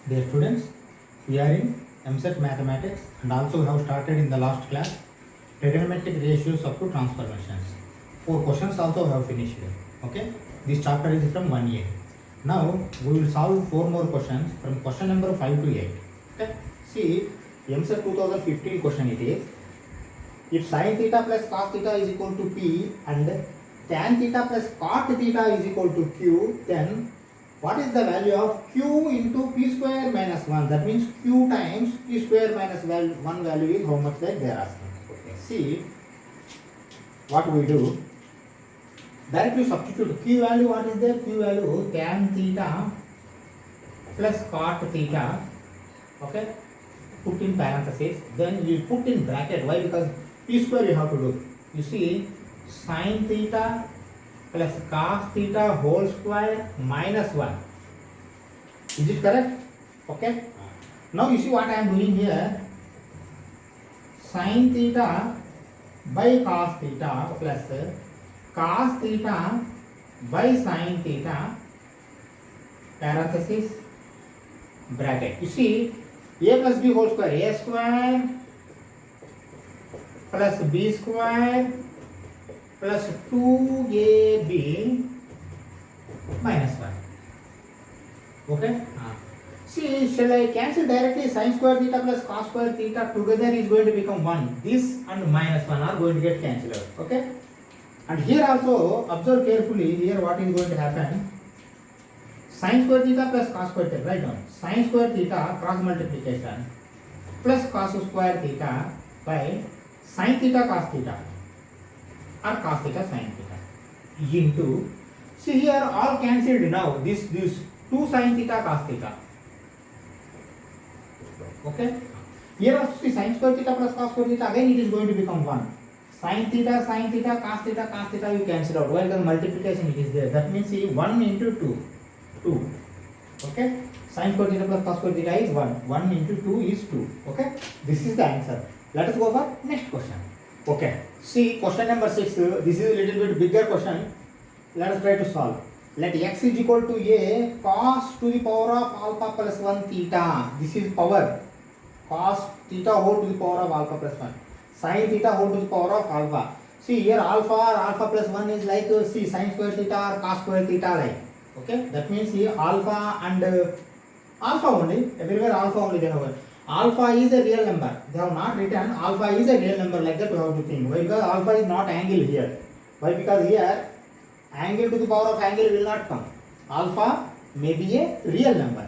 Dear students, we are in MSET Mathematics and also have started in the last class trigonometric ratios up to transformations. 4 questions also have finished. Okay, this chapter is from 1A. Now we will solve 4 more questions from question number 5 to 8. Okay, see MSET 2015 question it is. If sin theta plus cos theta is equal to P and tan theta plus cot theta is equal to Q, then what is the value of Q into P square minus 1? That means Q times P square minus 1 value is how much that they are asking. Okay. See what we do. Directly substitute Q value. What is there? Q value tan theta plus cot theta. Okay. Put in parenthesis. Then you put in bracket. Why? Because P square you have to do. You see sin theta plus cos theta whole square minus 1. Is it correct? Okay. Now you see what I am doing here. Sin theta by cos theta plus cos theta by sin theta parenthesis bracket. You see a plus b whole square, a square plus b square plus 2ab minus 1. Okay. See, shall I cancel directly sin square theta plus cos square theta together is going to become 1. This and minus 1 are going to get cancelled out. Okay. And here also observe carefully. Here what is going to happen? Sin square theta plus cos square theta. Write down. Sin square theta cross multiplication plus cos square theta by sin theta cos theta or cos theta sin theta into, see here all cancelled now, this 2 sin theta cos theta. Okay, here also see sin square theta plus cos square theta, again it is going to become 1. Sin theta cos theta you cancel out, while the multiplication it is there. That means see 1 into 2. Okay, sin square theta plus cos square theta is 1 into 2 is 2. Okay, this is the answer. Let us go for next question. Okay, see question number 6. This is a little bit bigger question. Let us try to solve. Let x is equal to a cos to the power of alpha plus 1 theta. This is power. Cos theta whole to the power of alpha plus 1. Sin theta whole to the power of alpha. See here alpha or alpha plus 1 is like see sin square theta or cos square theta like. Okay, that means here alpha and alpha only. Everywhere alpha only they have. Alpha is a real number. They have not written alpha is a real number like that. You have to think. Why? Because alpha is not angle here. Why? Because here angle to the power of angle will not come. Alpha may be a real number.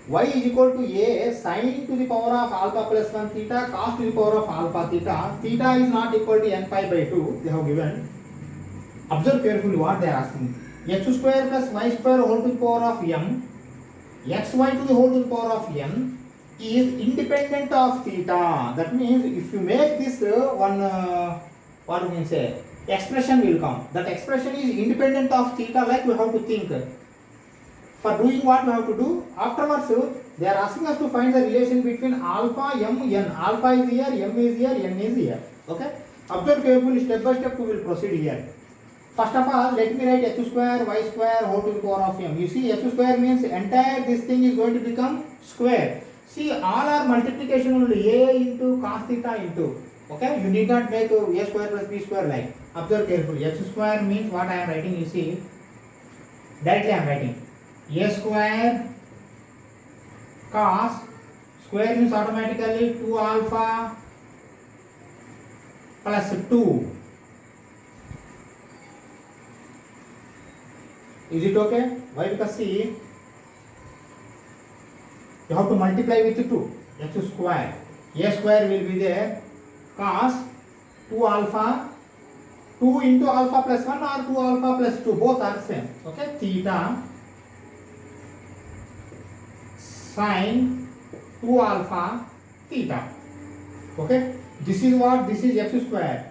Y is equal to a sin to the power of alpha plus 1 theta cos to the power of alpha theta. Theta is not equal to n pi by 2. They have given. Observe carefully what they are asking. X square plus y square whole to the power of m. Xy to the whole to the power of n is independent of theta. That means if you make this what we can say, expression will come. That expression is independent of theta, like we have to think. For doing what we have to do, afterwards they are asking us to find the relation between alpha, m, n. Alpha is here, m is here, n is here. Okay? Observe carefully, step by step we will proceed here. First of all, let me write x square, y square, whole to the power of m. You see, x square means entire this thing is going to become square. See, all are multiplication only, a into cos theta into. Okay, you need not make a square plus b square like. Observe carefully. X square means what I am writing, you see. Directly I am writing. A square cos square means automatically 2 alpha plus 2. Is it okay? Why? Because see, you have to multiply with 2. X square. A square will be there. Cos 2 alpha, 2 into alpha plus 1 or 2 alpha plus 2. Both are same. Okay. Theta sin 2 alpha theta. Okay. This is what? This is x square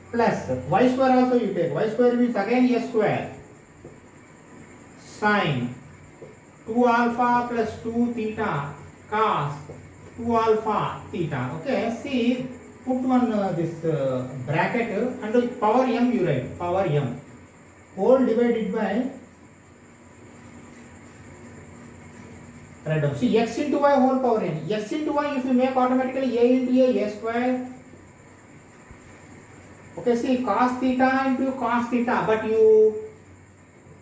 plus y square also you take. Y square means again a square. Sin 2 alpha plus 2 theta cos 2 alpha theta. Okay, see, put one this bracket and power m you write. Power m whole divided by Write down. See, x into y whole power n. X into y, if you make automatically a into a square. Okay, see, cos theta into cos theta, but you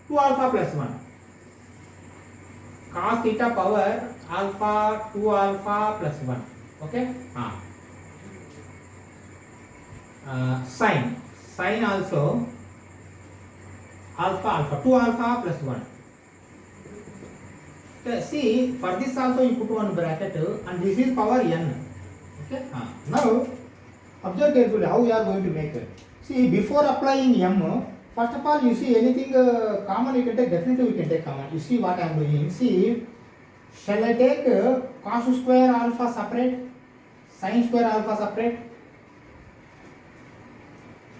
2 alpha plus 1. Cos theta power alpha 2 alpha plus 1. Okay? Sine also alpha 2 alpha plus 1. Okay, see, for this also you put one bracket and this is power n. Okay? Now observe carefully how you are going to make it. See, before applying m, first of all you see anything common you can take, definitely we can take common. You see what I am doing. See, shall I take cos square alpha separate, sin square alpha separate?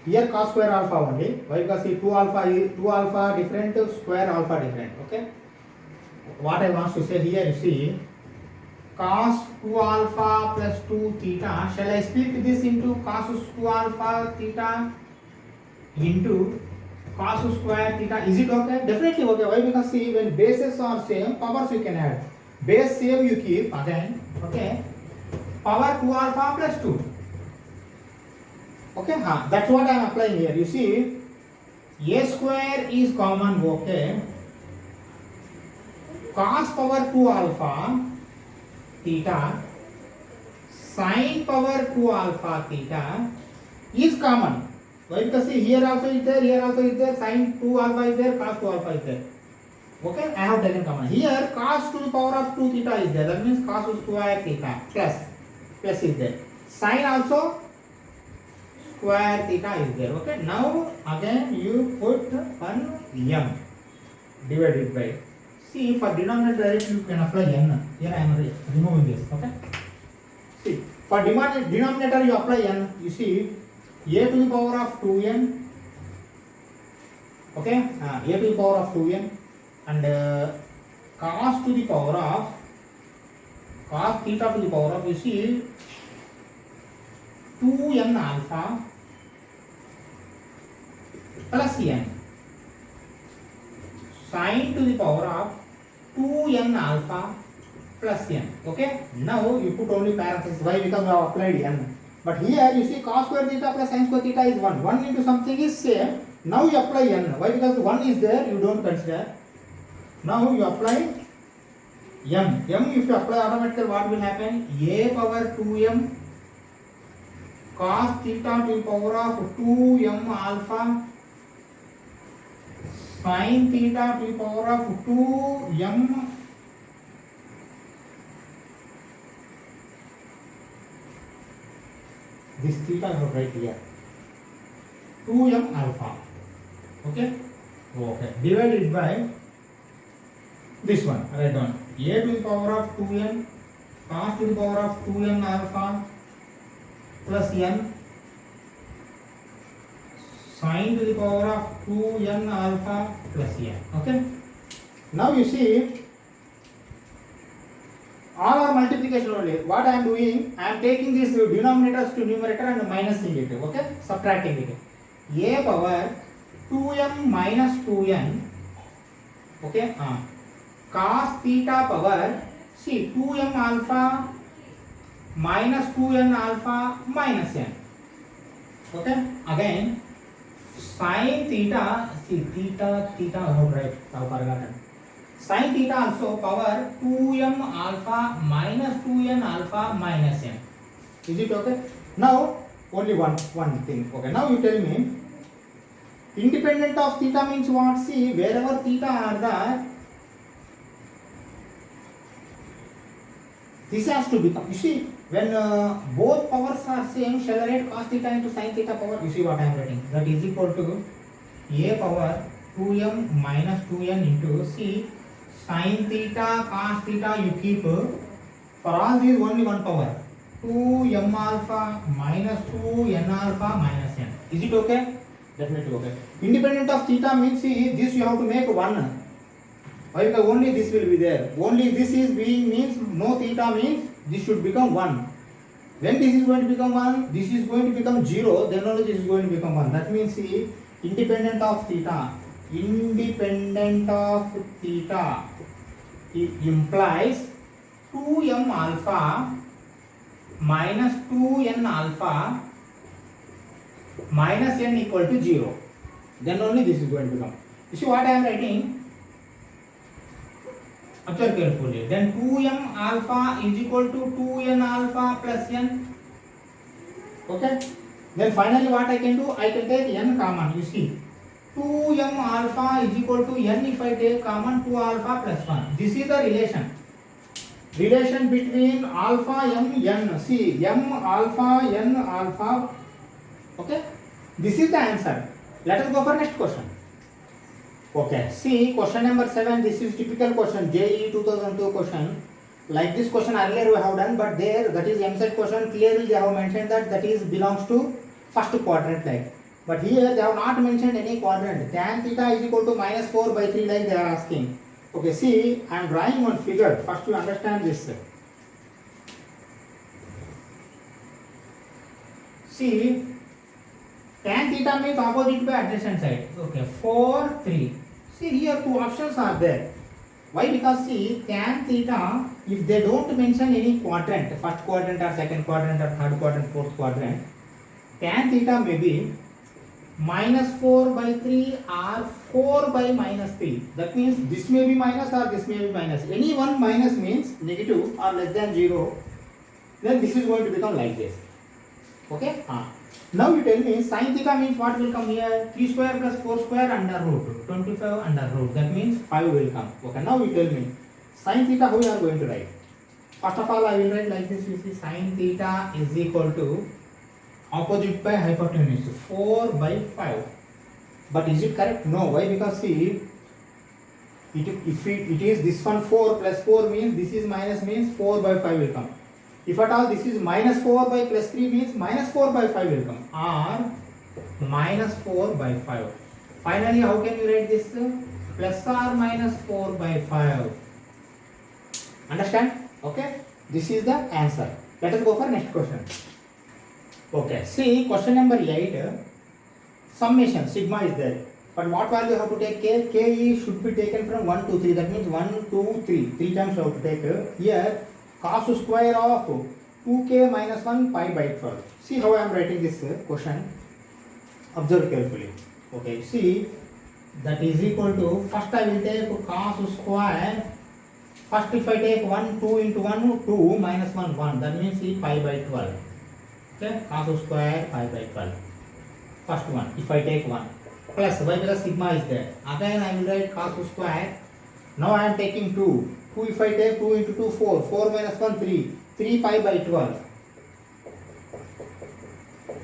Here cos square alpha only. Why? Because see 2 alpha different, square alpha different. Okay. What I want to say here, you see, cos 2 alpha plus 2 theta. Shall I split this into cos 2 alpha theta into cos square theta? Is it okay? Definitely okay. Why? Because see, when bases are same, powers you can add. Base same you keep again. Okay. Power 2 alpha plus 2. Okay. That's what I am applying here. You see, a square is common. Okay. Cos power 2 alpha theta, sin power 2 alpha theta is common. Why? Because see, here also is there, here also is there, sin 2 alpha is there, cos 2 alpha is there. Okay, I have taken common. Here cos to the power of 2 theta is there. That means cos square theta plus is there. Sin also square theta is there. Okay, now again you put one m divided by. See, for denominator directly you can apply n. Here I am removing this. Okay. See, for denominator you apply n. You see, a to the power of 2n. Okay, a to the power of 2n and cos to the power of cos theta to the power of, you see, 2n alpha plus n. Sin to the power of 2n alpha plus n. Okay. Now you put only parenthesis. Why? Because we have applied n. But here you see cos square theta plus sin square theta is 1. 1 into something is same. Now you apply n. Why? Because 1 is there, you don't consider. Now you apply m. If you apply automatically, what will happen? A power 2m cos theta to the power of 2m alpha sin theta to the power of 2m this theta is right here, 2m alpha. Okay, divided by this one. Write down a to the power of 2n cos to the power of 2n alpha plus n sin to the power of 2n alpha plus n. Okay. Now you see, all are multiplication only. What I am doing, I am taking these denominators to numerator and minusing it. Okay, subtracting it. A power 2m minus 2n. Okay. Cos theta power, see, 2m alpha minus 2n alpha minus n. Okay. Again, sin theta, see, theta, oh right, I forgotten. Sin theta also power 2m alpha minus 2n alpha minus n. Is it okay? Now only one thing. Okay. Now you tell me, independent of theta means what? See, wherever theta are there, this has to become. You see, when both powers are same, shall I write cos theta into sin theta power? You see what I am writing? That is equal to a power 2m minus 2n into, see, sin theta, cos theta you keep. For all these only one power. 2m alpha minus 2n alpha minus n. Is it okay? Definitely okay. Independent of theta means, see, this you have to make 1. Why? Because only this will be there. Only this is being means no theta means this should become 1. When this is going to become 1, this is going to become 0, then only this is going to become 1. That means, see, independent of theta. Independent of theta, it implies 2m alpha minus 2n alpha minus n equal to 0. Then only this is going to come. You see what I am writing? Observe carefully. Then 2m alpha is equal to 2n alpha plus n. Okay. Then finally what I can do? I can take n common. You see, 2m alpha is equal to n if I take common 2 alpha plus 1. This is the relation between alpha m n. See, m alpha n alpha. Okay. This is the answer. Let us go for next question. Okay. See, question number 7. This is typical question. JEE 2002 question. Like this question earlier we have done, but there that is MSET question. Clearly they have mentioned that is belongs to first quadrant like. But here they have not mentioned any quadrant. Tan theta is equal to minus 4 by 3 like they are asking. Okay, see, I am drawing one figure. First you understand this. See, tan theta means opposite by adjacent side. Okay, 4, 3. See, here two options are there. Why? Because see, tan theta, if they don't mention any quadrant, first quadrant or second quadrant or third quadrant, fourth quadrant, tan theta may be minus 4 by 3 or 4 by minus 3. That means this may be minus or this may be minus. Any one minus means negative or less than 0. Then this is going to become like this. Okay? Now you tell me sin theta means what will come here? 3 square plus 4 square under root. 25 under root. That means 5 will come. Okay, now you tell me sin theta how you are going to write? First of all I will write like this. You see, sin theta is equal to opposite by hypotenuse 4 by 5. But is it correct? No. Why? Because see, if it is this one 4 plus 4 means this is minus means 4 by 5 will come. If at all this is minus 4 by plus 3 means minus 4 by 5 will come, or minus 4 by 5. Finally, how can you write this? Plus or minus 4 by 5. Understand? Okay. This is the answer. Let us go for next question. Okay. See, question number 8. Summation, sigma is there. But what value you have to take? Ke should be taken from 1 to 3. That means 1, 2, 3. 3 times you have to take. Here, cos square of 2k minus 1 pi by 12. See how I am writing this question. Observe carefully. Okay, see, that is equal to, first I will take cos square. First if I take 1, 2 into 1, 2 minus 1, 1. That means see pi by 12. Okay, cos square pi by 12. First one, if I take 1. Plus, why? Because sigma is there. Again I will write cos square. Now I am taking 2. 2 if I take 2 into 2, 4. 4 minus 1, 3. 3 pi by 12.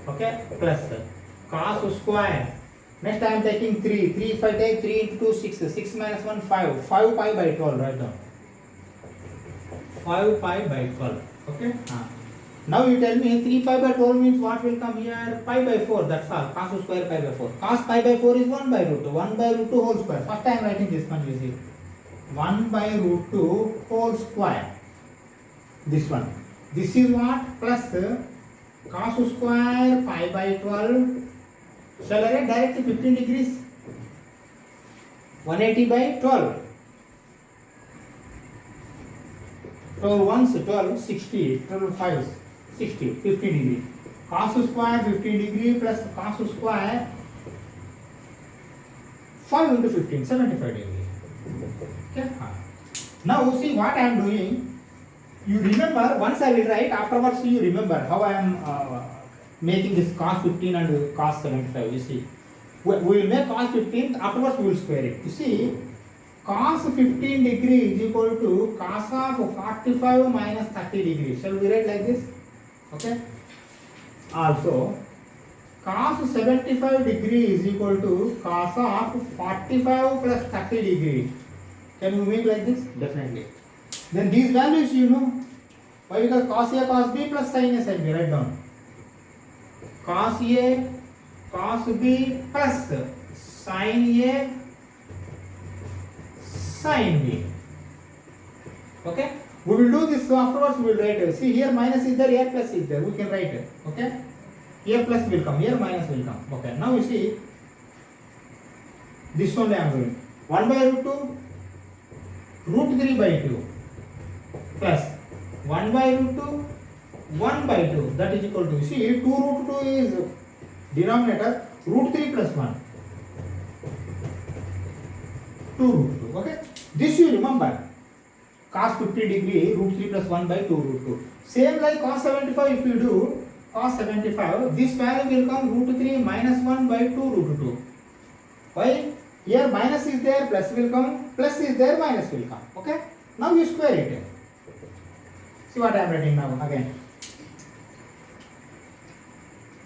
Okay, plus cos square. Next I am taking 3. 3 if I take 3 into 2, 6. 6 minus 1, 5. 5 pi by 12, write down. 5 pi by 12. Okay. Now you tell me 3 pi by 12 means what will come here? Pi by 4, that's all. Cos square pi by 4. Cos pi by 4 is 1 by root 2. 1 by root 2 whole square. First I am writing this one, you see. 1 by root 2 whole square. This one. This is what? Plus cos square pi by 12. Shall I write directly 15 degrees? 180 by 12. 12 ones, 12, 60. 12 5s, 60. 50 degree. Cos square 50 degree plus cos square 5 into 15, 75 degree. Okay. Now see what I am doing. You remember, once I will write, afterwards you remember how I am making this cos 15 and cos 75. You see, we will make cos 15, afterwards we will square it. You see, cos 15 degree is equal to cos of 45 minus 30 degree. Shall we write like this? Okay. Also, cos 75 degree is equal to cos of 45 plus 30 degree. Can you make like this? Definitely. Then these values you know. Why? Because cos A, cos B plus sin A, sin B. Write down. Cos A, cos B plus sin A, sin B. Okay. We will do this, so afterwards we will write. See here minus is there, here plus is there. We can write it. Okay. Here plus will come, here minus will come. Okay. Now you see, this only I am doing. 1 by root 2, root 3 by 2 plus 1 by root 2, 1 by 2, that is equal to, see 2 root 2 is denominator, root 3 plus 1, 2 root 2, okay. This you remember, cos 50 degree, root 3 plus 1 by 2 root 2. Same like cos 75, if you do cos 75, this value will come root 3 minus 1 by 2 root 2. Why? Here minus is there, plus will come, plus is there, minus will come, okay. Now you square it. See what I am writing now again.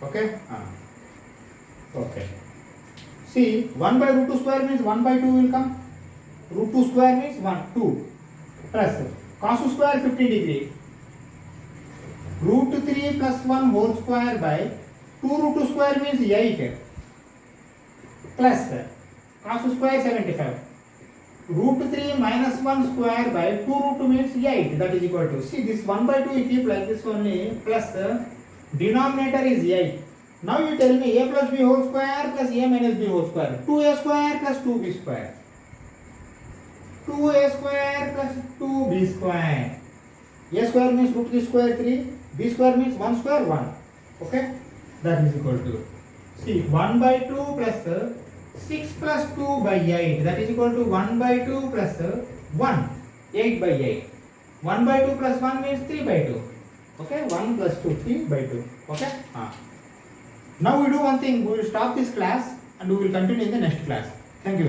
Okay? Okay. See, 1 by root 2 square means 1 by 2 will come. Root 2 square means 1, 2. Plus cos square 50 degree. Root 3 plus 1 whole square by 2 root 2 square means 8. Plus cos square 75. Root 3 minus 1 square by 2 root 2 means 8. That is equal to, see this 1 by 2 you keep like this only, plus denominator is 8. Now you tell me a plus b whole square plus a minus b whole square. 2a square plus 2b square. 2a square plus 2b square. A square means root 3 square 3. B square means 1 square 1. Okay? That is equal to, see 1 by 2 plus 6 plus 2 by 8. That is equal to 1 by 2 plus 1. 8 by 8. 1 by 2 plus 1 means 3 by 2. Okay? 1 plus 2, 3 by 2. Okay? Now we do one thing. We will stop this class and we will continue in the next class. Thank you.